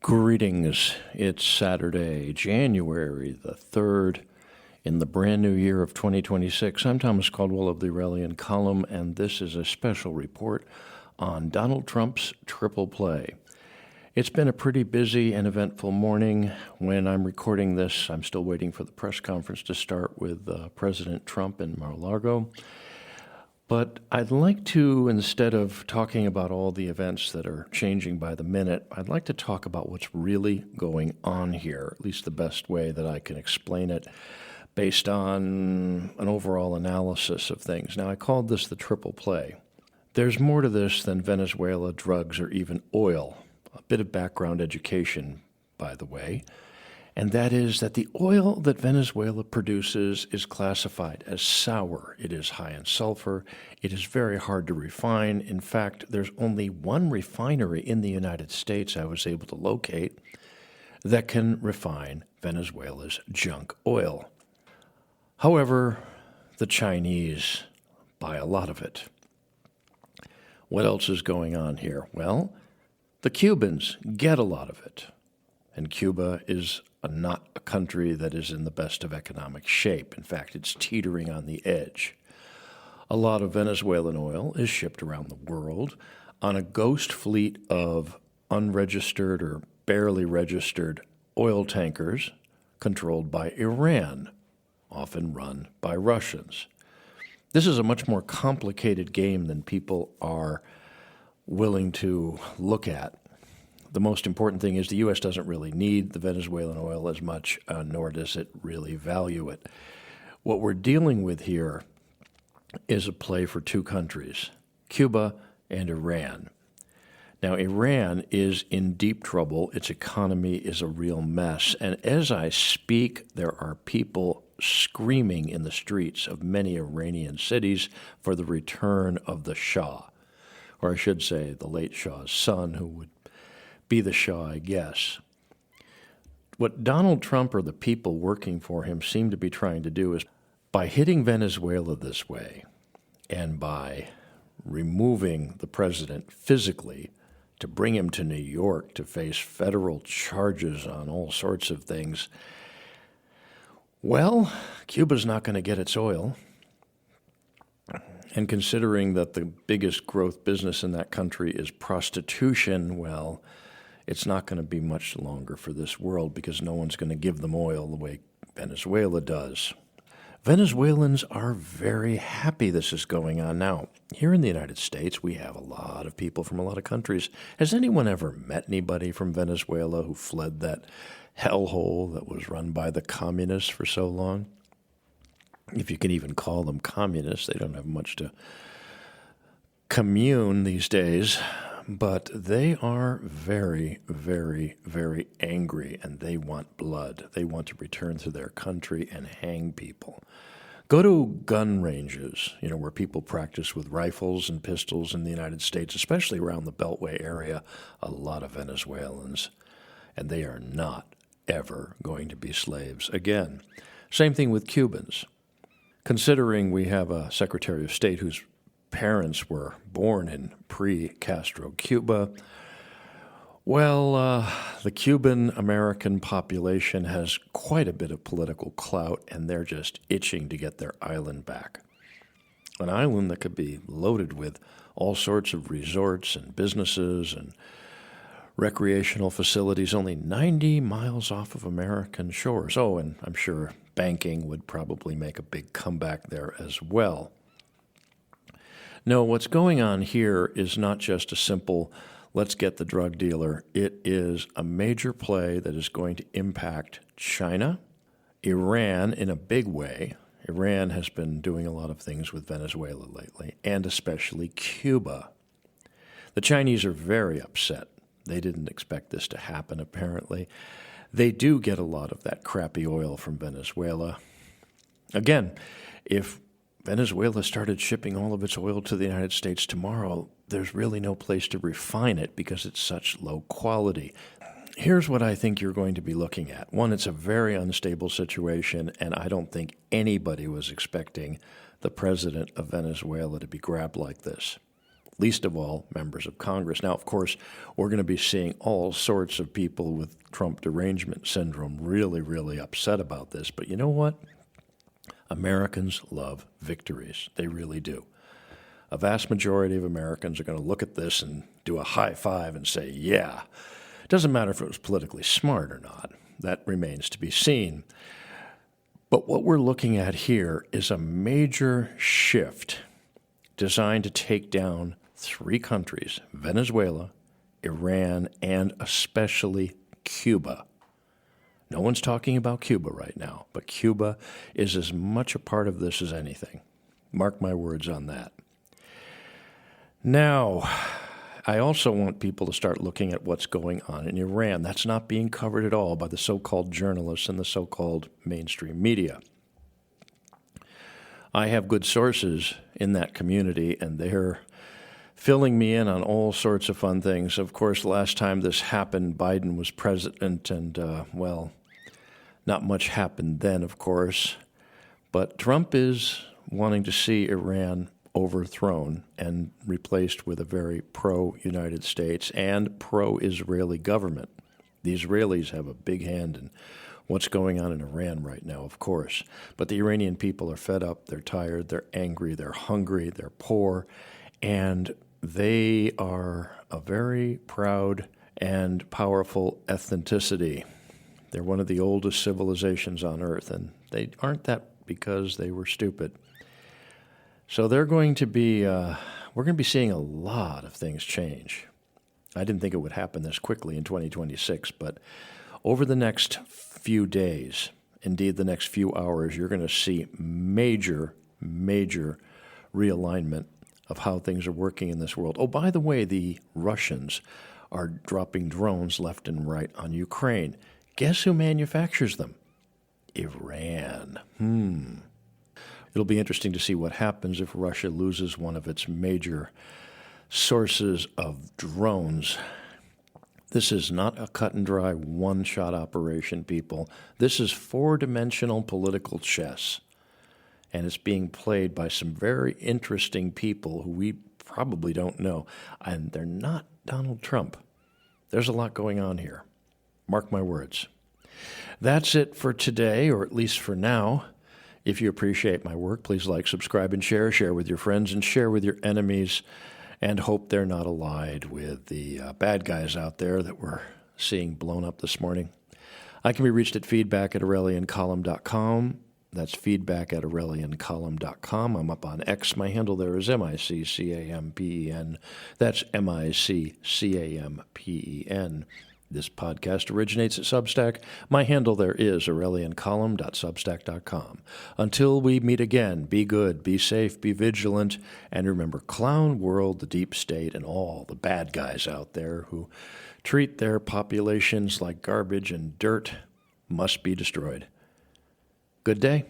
Greetings. It's Saturday, January the 3rd, in the brand new year of 2026. I'm Thomas Caldwell of the Aurelian Column, and this is a special report on Donald Trump's triple play. It's been a pretty busy and eventful morning. When I'm recording this, I'm still waiting for the press conference to start with President Trump in Mar-a-Lago. But I'd like to, instead of talking about all the events that are changing by the minute, I'd like to talk about what's really going on here, at least the best way that I can explain it, based on an overall analysis of things. Now, I called this the triple play. There's more to this than Venezuela, drugs, or even oil. A bit of background education, by the way. And that is that the oil that Venezuela produces is classified as sour. It is high in sulfur. It is very hard to refine. In fact, there's only one refinery in the United States I was able to locate that can refine Venezuela's junk oil. However, the Chinese buy a lot of it. What else is going on here? Well, the Cubans get a lot of it. And Cuba is not a country that is in the best of economic shape. In fact, it's teetering on the edge. A lot of Venezuelan oil is shipped around the world on a ghost fleet of unregistered or barely registered oil tankers controlled by Iran, often run by Russians. This is a much more complicated game than people are willing to look at. The most important thing is the U.S. doesn't really need the Venezuelan oil as much, nor does it really value it. What we're dealing with here is a play for two countries, Cuba and Iran. Now, Iran is in deep trouble. Its economy is a real mess. And as I speak, there are people screaming in the streets of many Iranian cities for the return of the Shah, or I should say the late Shah's son, who would be the Shah, I guess. What Donald Trump or the people working for him seem to be trying to do is, by hitting Venezuela this way and by removing the president physically to bring him to New York to face federal charges on all sorts of things, well, Cuba's not going to get its oil. And considering that the biggest growth business in that country is prostitution, well, it's not going to be much longer for this world because no one's going to give them oil the way Venezuela does. Venezuelans are very happy this is going on. Now, here in the United States, we have a lot of people from a lot of countries. Has anyone ever met anybody from Venezuela who fled that hellhole that was run by the communists for so long? If you can even call them communists, they don't have much to commune these days. But they are very, very, very angry, and they want blood. They want to return to their country and hang people. Go to gun ranges, where people practice with rifles and pistols in the United States, especially around the Beltway area, a lot of Venezuelans, and they are not ever going to be slaves again. Same thing with Cubans. Considering we have a Secretary of State whose parents were born in pre-Castro Cuba, well, the Cuban-American population has quite a bit of political clout, and they're just itching to get their island back. An island that could be loaded with all sorts of resorts and businesses and recreational facilities only 90 miles off of American shores. Oh, and I'm sure banking would probably make a big comeback there as well. No, what's going on here is not just a simple, let's get the drug dealer. It is a major play that is going to impact China, Iran in a big way. Iran has been doing a lot of things with Venezuela lately, and especially Cuba. The Chinese are very upset. They didn't expect this to happen, apparently. They do get a lot of that crappy oil from Venezuela. Again, if Venezuela started shipping all of its oil to the United States tomorrow, there's really no place to refine it because it's such low quality. Here's what I think you're going to be looking at. One, it's a very unstable situation, and I don't think anybody was expecting the president of Venezuela to be grabbed like this. least of all members of Congress. Now, of course, we're going to be seeing all sorts of people with Trump derangement syndrome really, really upset about this. But you know what? Americans love victories. They really do. A vast majority of Americans are going to look at this and do a high five and say, yeah. It doesn't matter if it was politically smart or not. That remains to be seen. But what we're looking at here is a major shift designed to take down three countries, Venezuela, Iran, and especially Cuba. No one's talking about Cuba right now, but Cuba is as much a part of this as anything. Mark my words on that. Now, I also want people to start looking at what's going on in Iran. That's not being covered at all by the so-called journalists and the so-called mainstream media. I have good sources in that community, and they're filling me in on all sorts of fun things. Of course, last time this happened, Biden was president, and, not much happened then, of course. But Trump is wanting to see Iran overthrown and replaced with a very pro-United States and pro-Israeli government. The Israelis have a big hand in what's going on in Iran right now, of course. But the Iranian people are fed up, they're tired, they're angry, they're hungry, they're poor, and they are a very proud and powerful ethnicity. They're one of the oldest civilizations on Earth, and they aren't that because they were stupid. So they're going to be, we're going to be seeing a lot of things change. I didn't think it would happen this quickly in 2026, but over the next few days, indeed the next few hours, you're going to see major realignment of how things are working in this world. Oh, by the way, the Russians are dropping drones left and right on Ukraine. Guess who manufactures them? Iran. It'll be interesting to see what happens if Russia loses one of its major sources of drones. This is not a cut and dry one-shot operation, people. This is four-dimensional political chess, and it's being played by some very interesting people who we probably don't know, and they're not Donald Trump. There's a lot going on here. Mark my words. That's it for today, or at least for now. If you appreciate my work, please like, subscribe, and share. Share with your friends and share with your enemies, and hope they're not allied with the bad guys out there that we're seeing blown up this morning. I can be reached at feedback@aureliancolumn.com. That's feedback@aureliancolumn.com. I'm up on X. My handle there is MICCAMPEN. That's MICCAMPEN. This podcast originates at Substack. My handle there is aureliancolumn.substack.com. Until we meet again, be good, be safe, be vigilant, and remember, Clown World, the deep state, and all the bad guys out there who treat their populations like garbage and dirt must be destroyed. Good day.